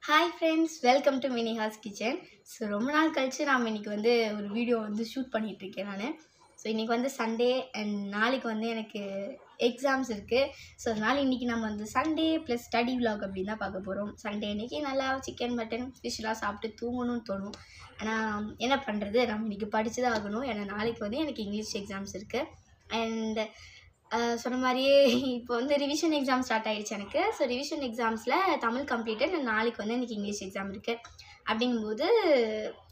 Hi friends, welcome to Minihas kitchen. So ரொம்ப நாள் கழித்து நான் இன்றைக்கி ஒரு வீடியோ ஷூட் பண்ணிகிட்ருக்கேன் நான். ஸோ இன்றைக்கி சண்டே அண்ட் நாளைக்கு எனக்கு எக்ஸாம்ஸ் இருக்குது. ஸோ அதனால் இன்றைக்கி நம்ம சண்டே ப்ளஸ் ஸ்டடி விலாக் அப்படின்னு தான் பார்க்க போகிறோம். சண்டே அன்றைக்கி நல்லா சிக்கன் மட்டன் ஃபிஷ்லாம் சாப்பிட்டு தூங்கணும்னு தோணும். ஆனால் என்ன பண்ணுறது, நம்ம இன்றைக்கி படித்து தான் ஆகணும். ஏன்னா நாளைக்கு எனக்கு இங்கிலீஷ் எக்ஸாம்ஸ் இருக்குது. அண்ட் சொன்ன மாதிரியே இப்போ ரிவிஷன் எக்ஸாம் ஸ்டார்ட் ஆகிடுச்சு எனக்கு. ஸோ ரிவிஷன் எக்ஸாம்ஸில் தமிழ் கம்ப்ளீட்டட். நாளைக்கு எனக்கு இங்கிலீஷ் எக்ஸாம் இருக்குது. அப்படிங்கும்போது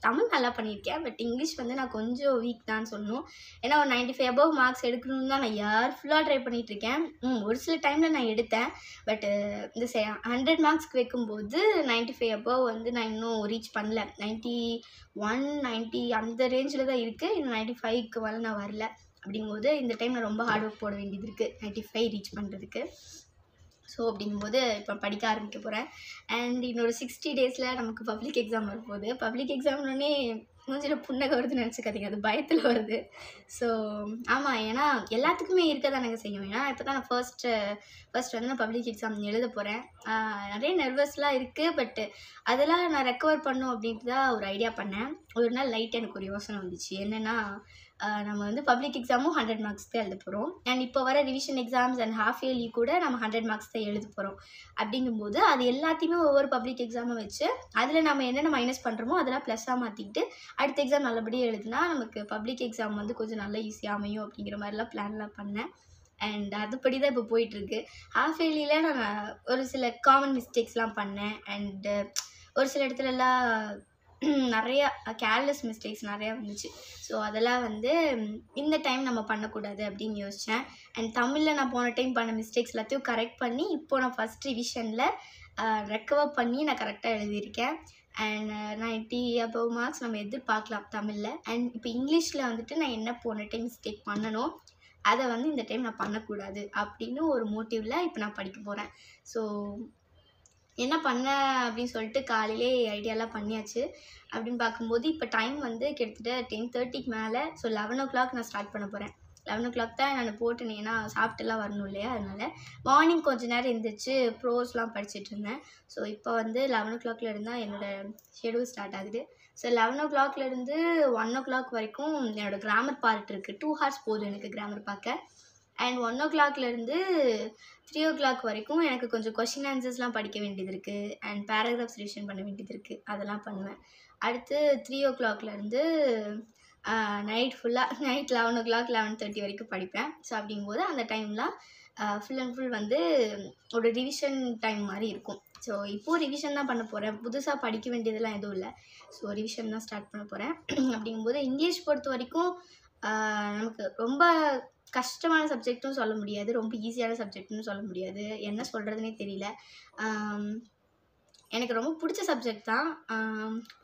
தமிழ் நல்லா பண்ணியிருக்கேன், பட் இங்கிலீஷ் நான் கொஞ்சம் வீக் தான் சொல்லணும். ஏன்னா ஒரு 95 அபவ் மார்க்ஸ் எடுக்கணும்னு தான் நான் ஃபுல்லாக ட்ரை பண்ணிகிட்ருக்கேன். ஒரு சில டைமில் நான் எடுத்தேன், பட் இந்த 100 மார்க்ஸ்க்கு வைக்கும்போது 95 அபவ் நான் இன்னும் ரீச் பண்ணல. 91 90 அந்த ரேஞ்சில் தான் இருக்குது. இன்னும் 95க்கு மேலே நான் வரல. அப்படிங்கும்போது இந்த டைம் நான் ரொம்ப ஹார்ட் ஒர்க் போட வேண்டியது இருக்குது 95 ரீச் பண்ணுறதுக்கு. ஸோ அப்படிங்கும்போது இப்போ படிக்க ஆரம்பிக்க போகிறேன். அண்ட் இன்னொரு 60 டேஸில் நமக்கு பப்ளிக் எக்ஸாம் வரப்போகுது. பப்ளிக் எக்ஸாம்னோடனே மூஞ்சில் புன்னகை வருதுன்னு நினச்சிக்காதீங்க, அது பயத்தில் வருது. ஸோ ஆமாம், ஏன்னா எல்லாத்துக்குமே இருக்க தானங்க செய்யும். ஏன்னா இப்போ தான் நான் ஃபர்ஸ்ட் நான் பப்ளிக் எக்ஸாம் எழுத போகிறேன். நிறைய நர்வஸ்லாம் இருக்குது, பட் அதெல்லாம் நான் ரெக்கவர் பண்ணும் அப்படின்ட்டு தான் ஒரு ஐடியா பண்ணேன். ஒரு நாள் லைட் எனக்கு ஒரு யோசனை வந்துச்சு. என்னென்னா, நம்ம பப்ளிக் எக்ஸாமும் 100 மார்க்ஸ் தான் எழுத போகிறோம். அண்ட் இப்போ வர revision exams and half yearly கூட நம்ம 100 மார்க்ஸ் தான் எழுத போகிறோம். அப்படிங்கும்போது அது எல்லாத்தையுமே ஒவ்வொரு பப்ளிக் எக்ஸாமை வச்சு அதில் நம்ம என்னென்ன மைனஸ் பண்ணுறோமோ அதெல்லாம் ப்ளஸ்ஸாக மாற்றிக்கிட்டு அடுத்த எக்ஸாம் நல்லபடியாக எழுதுனா நமக்கு பப்ளிக் எக்ஸாம் கொஞ்சம் நல்லா ஈஸியாக அமையும் அப்படிங்கிற மாதிரிலாம் பிளான்லாம் பண்ணேன். அண்ட் அதுபடி தான் இப்போ போயிட்டுருக்கு. ஹாஃப் இயர்லியில் நான் ஒரு சில காமன் மிஸ்டேக்ஸ்லாம் பண்ணேன். அண்டு ஒரு சில இடத்துலலாம் நிறையா கேர்லெஸ் மிஸ்டேக்ஸ் நிறையா வந்துச்சு. ஸோ அதெல்லாம் இந்த டைம் நம்ம பண்ணக்கூடாது அப்படின்னு யோசித்தேன். அண்ட் தமிழில் நான் போன டைம் பண்ண மிஸ்டேக்ஸ் எல்லாத்தையும் கரெக்ட் பண்ணி இப்போ நான் ஃபஸ்ட் ரிவிஷனில் ரெக்கவர் பண்ணி நான் கரெக்டாக எழுதியிருக்கேன். அண்ட் 90 அபவ் மார்க்ஸ் நம்ம எதிர்பார்க்கலாம் தமிழில். அண்ட் இப்போ இங்கிலீஷில் நான் என்ன போன டைம் மிஸ்டேக் பண்ணணும் அதை இந்த டைம் நான் பண்ணக்கூடாது அப்படின்னு ஒரு மோட்டிவில் இப்போ நான் படிக்க போகிறேன். ஸோ என்ன பண்ண அப்படின்னு சொல்லிட்டு காலையிலே ஐடியாலாம் பண்ணியாச்சு. அப்படின்னு பார்க்கும்போது இப்போ டைம் கிட்டத்தட்ட 10:30க்கு மேலே. ஸோ 11 o'clock நான் ஸ்டார்ட் பண்ண போகிறேன். 11 o'clock தான் நான் போட்டேன், ஏன்னா சாப்பிட்டுலாம் வரணும் இல்லையா. அதனால் மார்னிங் கொஞ்சம் நேரம் எழுந்திரிச்சு ப்ரோஸ்லாம் படிச்சுட்டு இருந்தேன். ஸோ இப்போ 11 o'clock இருந்தால் என்னோடய ஷெடியூல் ஸ்டார்ட் ஆகுது. ஸோ 11 o'clockலேருந்து 1 o'clock வரைக்கும் என்னோடய கிராமர் பார்ட் இருக்குது. 2 hours போதும் எனக்கு கிராமர் பார்க்க. அண்ட் 1 o'clockலேருந்து 3 o'clock வரைக்கும் எனக்கு கொஞ்சம் கொஷின் ஆன்சர்ஸ்லாம் படிக்க வேண்டியது இருக்குது. அண்ட் பேராகிராஃப்ஸ் ரிவிஷன் பண்ண வேண்டியது இருக்குது, அதெல்லாம் பண்ணுவேன். அடுத்து 3 o'clockலேருந்து நைட் 11 o'clock 11:30 வரைக்கும் படிப்பேன். ஸோ அப்படிங்கும்போது அந்த டைம்லாம் ஃபுல் அண்ட் ஃபுல் ஒரு ரிவிஷன் டைம் மாதிரி இருக்கும். ஸோ இப்போது ரிவிஷன் தான் பண்ண போகிறேன். புதுசாக படிக்க வேண்டியதெல்லாம் எதுவும் இல்லை. ஸோ ரிவிஷன் தான் ஸ்டார்ட் பண்ண போகிறேன். அப்படிங்கும்போது இங்கிலீஷ் பொறுத்த வரைக்கும் நமக்கு ரொம்ப கஷ்டமான சப்ஜெக்ட்டும் சொல்ல முடியாது, ரொம்ப ஈஸியான சப்ஜெக்ட்னு சொல்ல முடியாது. என்ன சொல்கிறதுனே தெரியல. எனக்கு ரொம்ப பிடிச்ச சப்ஜெக்ட் தான்.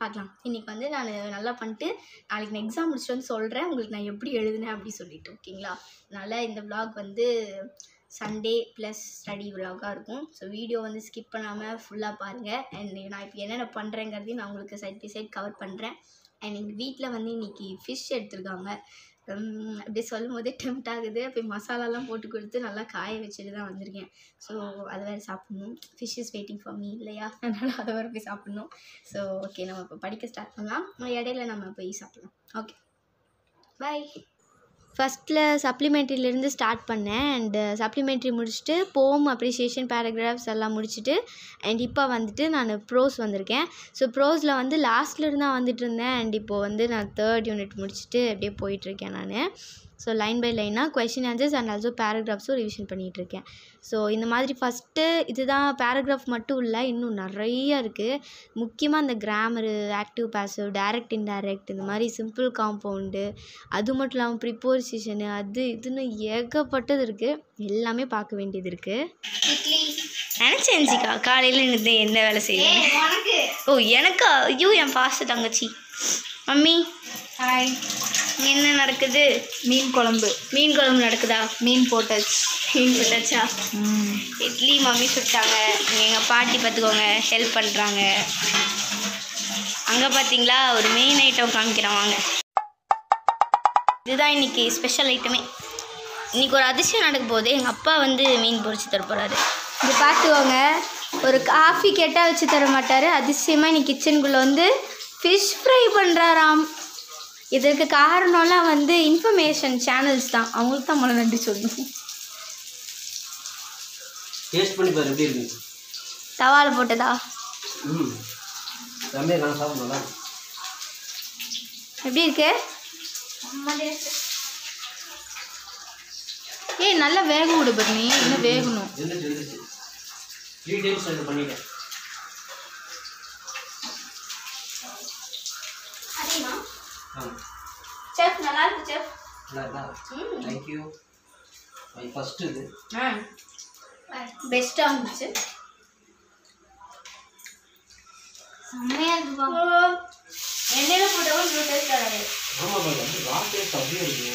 பார்க்கலாம். இன்றைக்கி நான் நல்லா பண்ணிட்டு நாளைக்கு நான் எக்ஸாம் முடிச்சுட்டு சொல்கிறேன் உங்களுக்கு நான் எப்படி எழுதுனேன் அப்படி சொல்லிவிட்டு. ஓகேங்களா? அதனால் இந்த விலாக் சண்டே ப்ளஸ் ஸ்டடி விலாகாக இருக்கும். ஸோ வீடியோ ஸ்கிப் பண்ணாமல் ஃபுல்லாக பாருங்கள். அண்ட் நான் இப்போ என்னென்ன பண்ணுறேங்கிறதையும் நான் உங்களுக்கு சைட் பை சைட் கவர் பண்ணுறேன். அண்ட் எங்கள் வீட்டில் இன்றைக்கி ஃபிஷ் எடுத்துருக்காங்க. அப்படி சொல்லும் போதே டெம்ட் ஆகுது. அப்படி மசாலாலாம் போட்டு கொடுத்து நல்லா காய வச்சுட்டு தான் வந்திருக்கேன். ஸோ அதை வேறு சாப்பிட்ணும். Fish is waiting for me இல்லையா, அதனால் அதை வேறு போய் சாப்பிட்ணும். ஸோ ஓகே, நம்ம இப்போ படிக்க ஸ்டார்ட் பண்ணலாம். இடையில நம்ம போய் சாப்பிட்லாம். ஓகே, பாய். ஃபஸ்ட்டில் சப்ளிமெண்ட்ரிலேருந்து ஸ்டார்ட் பண்ணேன். அண்டு சப்ளிமெண்ட்ரி முடிச்சுட்டு போம் அப்ரிஷியேஷன் பேராகிராஃப்ஸ் எல்லாம் முடிச்சுட்டு அண்ட் இப்போ நான் ப்ரோஸ் வந்திருக்கேன். ஸோ ப்ரோஸில் லாஸ்ட்லேருந்து தான் வந்துட்டுருந்தேன். அண்ட் இப்போது நான் 3rd யூனிட் முடிச்சுட்டு அப்படியே போயிட்டுருக்கேன் நான். ஸோ லைன் பை லைனாக கொஷின் ஆன்சர்ஸ் அண்ட் ஆல்சோ பேராகிராஃப்ஸும் ரிவிஷன் பண்ணிகிட்ருக்கேன். ஸோ இந்த மாதிரி ஃபஸ்ட்டு இதுதான் பேராகிராஃப் மட்டும் இல்லை, இன்னும் நிறைய இருக்குது. முக்கியமாக இந்த grammar, active passive, direct indirect, இந்த மாதிரி சிம்பிள் காம்பவுண்டு, அது மட்டும் இல்லாமல் ப்ரிப்போசிஷனு, அது இதுன்னு ஏகப்பட்டது இருக்குது. எல்லாமே பார்க்க வேண்டியது இருக்குது. நினச்சேன்சிக்கா காலையில் இருந்து என்ன வேலை செய்வேன். ஓ எனக்கா? ஐயோ என் பாஸ்ட் தங்கச்சி. Mummy hi. என்ன நடக்குது? மீன் குழம்பு நடக்குதா? மீன் போட்டாச்சா? இட்லி மம்மி சுட்டாங்க. எங்கள் பாட்டி பார்த்துக்கோங்க ஹெல்ப் பண்ணுறாங்க. அங்கே பார்த்தீங்களா ஒரு மெயின் ஐட்டம் காமிக்கிறேன் வாங்க. இதுதான் இன்றைக்கி ஸ்பெஷல் ஐட்டமே. இன்றைக்கி ஒரு அதிசயம் நடக்க போகுது. எங்கள் அப்பா மீன் பொரிச்சு தர போகிறாரு. இது பார்த்துக்கோங்க. ஒரு காஃபி கேட்டால் வச்சு தர மாட்டார். அதிசயமாக இன்னைக்கு கிச்சனுக்குள்ளே வந்து ஃபிஷ் ஃப்ரை பண்ணுறாராம். இதற்கு காரணம்லாம் வந்து இன்ஃபர்மேஷன் சேனல்ஸ் தான். அவங்களுக்கு தான் முதல்ல நன்றி சொல்லணும். டேஸ்ட் பண்ணி பாரு எப்படி இருக்கு. தவால போட்டதா? ரம்யா நான் சாப்பிடணும்ல. எப்படி இருக்கு? ஏய் நல்லா வேக விடு பத்னி, இன்னும் வேகணும். 3 டைம்ஸ் அது பண்ணிட்டேன். அதேனா? செஃப் நல்லா இருக்கு செஃப். நல்லா இருக்கா? Thank you. மை ஃபர்ஸ்ட் இது. பெஸ்டா இருந்துச்சு. செம்மையா இருக்கு பா. எண்ணெயில போட்டவங்க இன்னும் டேஸ்ட் ஆகாது. ஆமா பாருங்க, ரா டேஸ்ட் அப்படியே இருக்கு.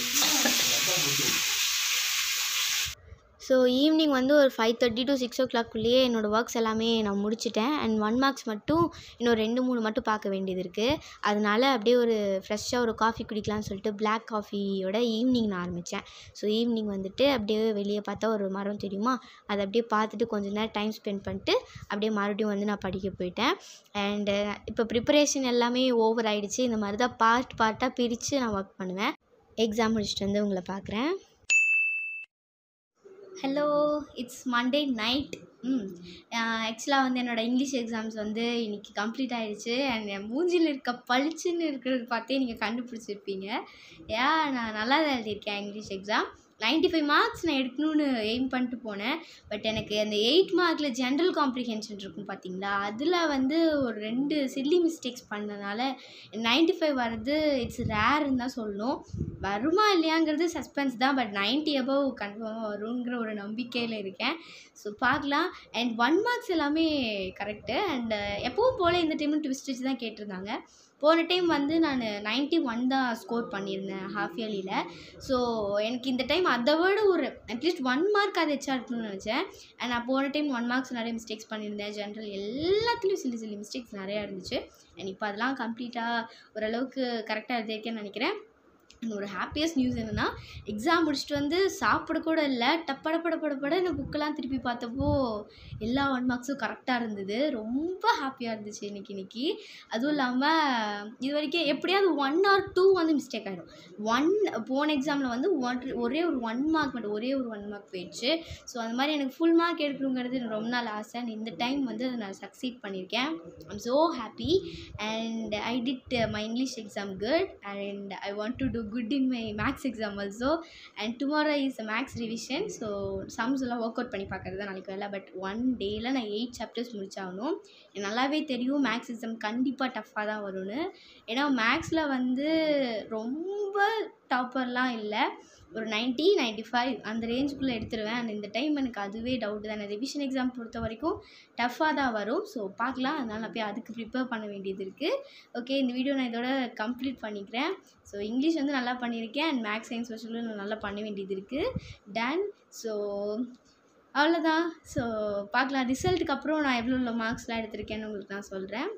ஸோ ஈவினிங் வந்து ஒரு 5:30 to 6 o'clock என்னோடய ஒர்க்ஸ் எல்லாமே நான் முடிச்சிட்டேன். அண்ட் 1 marks மட்டும் இன்னும் 2-3 மட்டும் பார்க்க வேண்டியது இருக்குது. அதனால அப்படியே ஒரு ஃப்ரெஷ்ஷாக ஒரு காஃபி குடிக்கலாம்னு சொல்லிட்டு பிளாக் காஃபியோட ஈவினிங் நான் ஆரம்பித்தேன். ஸோ ஈவினிங் வந்துட்டு அப்படியே வெளியே பார்த்தா ஒரு மரம் தெரியுமா, அதை அப்படியே பார்த்துட்டு கொஞ்சம் நேரம் டைம் ஸ்பெண்ட் பண்ணிட்டு அப்படியே மறுபடியும் வந்து நான் படிக்க போயிட்டேன். அண்டு இப்போ ப்ரிப்பரேஷன் எல்லாமே ஓவர் ஆகிடுச்சு. இந்த மாதிரி தான் பார்ட்டாக பிரித்து நான் ஒர்க் பண்ணுவேன். எக்ஸாம் முடிச்சுட்டு வந்து உங்களை பார்க்குறேன். Hello, it's Monday night. ஆக்சுவலாக வந்து என்னோடய இங்கிலீஷ் எக்ஸாம்ஸ் வந்து இன்றைக்கி கம்ப்ளீட் ஆகிடுச்சு. அண்ட் என் மூஞ்சியில் இருக்க பளிச்சுன்னு இருக்கிறது பார்த்தே நீங்கள் கண்டுபிடிச்சிருப்பீங்க. நான் நல்லா தான் எழுதியிருக்கேன் இங்கிலீஷ் எக்ஸாம். 95 marks நான் எடுக்கணும்னு எய்ம் பண்ணிட்டு போனேன். பட் எனக்கு அந்த 8 markல ஜென்ரல் காம்ப்ரிஹென்ஷன் இருக்கும் பார்த்தீங்களா, அதில் வந்து ஒரு 2 சில்லி மிஸ்டேக்ஸ் பண்ணனால 95 வர்றது இட்ஸ் ரேர்ன்னு தான் சொல்லணும். வருமா இல்லையாங்கிறது சஸ்பென்ஸ் தான். பட் 90 above கன்ஃபார்மாக வருங்கிற ஒரு நம்பிக்கையில் இருக்கேன். ஸோ பார்க்கலாம். அண்ட் 1 marks எல்லாமே கரெக்டு. அண்ட் எப்பவும் போல் இந்த டைமும் ட்விஸ்ட் வச்சு தான் கேட்டிருந்தாங்க. போன டைம் வந்து நான் 91 தான் ஸ்கோர் பண்ணியிருந்தேன் ஹாஃப் இயர்லியில். ஸோ எனக்கு இந்த டைம் அதை விட ஒரு அட்லீஸ்ட் 1 mark அது எச்சா இருக்கணும்னு நினச்சேன். அண்ட் நான் போன டைம் 1 marks நிறைய மிஸ்டேக்ஸ் பண்ணியிருந்தேன். ஜென்ரல் எல்லாத்துலேயும் சில்லி மிஸ்டேக்ஸ் நிறையா இருந்துச்சு. அண்ட் இப்போ அதெல்லாம் கம்ப்ளீட்டாக ஓரளவுக்கு கரெக்டாக எழுதியிருக்கேன்னு நினைக்கிறேன். ஒரு ஹாப்பியஸ்ட் நியூஸ் என்னென்னா, எக்ஸாம் முடிச்சுட்டு வந்து சாப்பிட கூட இல்லை, டப்படப்படப்படப்பட இந்த புக்கெல்லாம் திருப்பி பார்த்தப்போ எல்லா 1 marksம் கரெக்டாக இருந்தது. ரொம்ப ஹாப்பியாக இருந்துச்சு இன்னைக்கு. அதுவும் இல்லாமல் இது வரைக்கும் எப்படியாவது 1 or 2 வந்து மிஸ்டேக் ஆகிடும். போன எக்ஸாமில் வந்து ஒரே ஒரு 1 mark மட்டும், ஒரே ஒரு 1 mark போயிடுச்சு. ஸோ அந்த மாதிரி எனக்கு ஃபுல் மார்க் எடுக்கணுங்கிறது எனக்கு ரொம்ப நாள் ஆசை. இந்த டைம் வந்து அதை நான் சக்சீட் பண்ணியிருக்கேன். I'm so happy. And I did my English exam good. And I want to do good in my maths exam also. And tomorrow is a maths revision. So sums எல்லாம் work out பண்ணி பார்க்குறது தான் நாளைக்கு வேலை. But 1 dayல நான் 8 chapters முடிச்சாகணும். எனக்கு நல்லாவே தெரியும் மேக்ஸ் எக்ஸாம் கண்டிப்பாக டஃப்பாக தான் வரும்னு. ஏன்னா மேக்ஸில் வந்து ரொம்ப டாப்பர்லாம் இல்லை, ஒரு 90, 95 அந்த ரேஞ்சுக்குள்ளே எடுத்துருவேன். அண்ட் இந்த டைம் எனக்கு அதுவே டவுட்டு தான். ரிவிஷன் எக்ஸாம் பொறுத்த வரைக்கும் டஃப்பாக தான் வரும். ஸோ பார்க்கலாம். அதனால் நான் போய் அதுக்கு ப்ரிப்பேர் பண்ண வேண்டியது இருக்குது. ஓகே, இந்த வீடியோ நான் இதோட கம்ப்ளீட் பண்ணிக்கிறேன். ஸோ இங்கிலீஷ் வந்து நல்லா பண்ணியிருக்கேன். அண்ட் மேக்ஸ், சயின்ஸ், சோஷியலும் நான் நல்லா பண்ண வேண்டியது இருக்குது. டன். ஸோ அவ்வளோதான். ஸோ பார்க்கலாம். ரிசல்ட்டுக்கு அப்புறம் நான் எவ்வளோ மார்க்ஸ்லாம் எடுத்திருக்கேன்னு உங்களுக்கு நான் சொல்கிறேன்.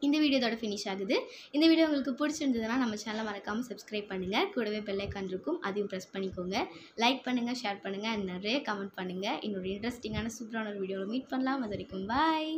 இந்த வீடியோ இதோட ஃபினிஷ் ஆகுது. இந்த வீடியோ உங்களுக்கு பிடிச்சிருந்ததுன்னா நம்ம சேனலை மறக்காமல் சப்ஸ்கிரைப் பண்ணுங்கள். கூடவே பெல் ஐகான் இருக்கும், அதையும் ப்ரெஸ் பண்ணிக்கோங்க. லைக் பண்ணுங்கள், ஷேர் பண்ணுங்கள், அண்ட் நிறைய கமெண்ட் பண்ணுங்கள். இன்னொரு இன்ட்ரெஸ்டிங்கான சூப்பரான ஒரு வீடியோவில் மீட் பண்ணலாம். அது வரைக்கும் பாய்.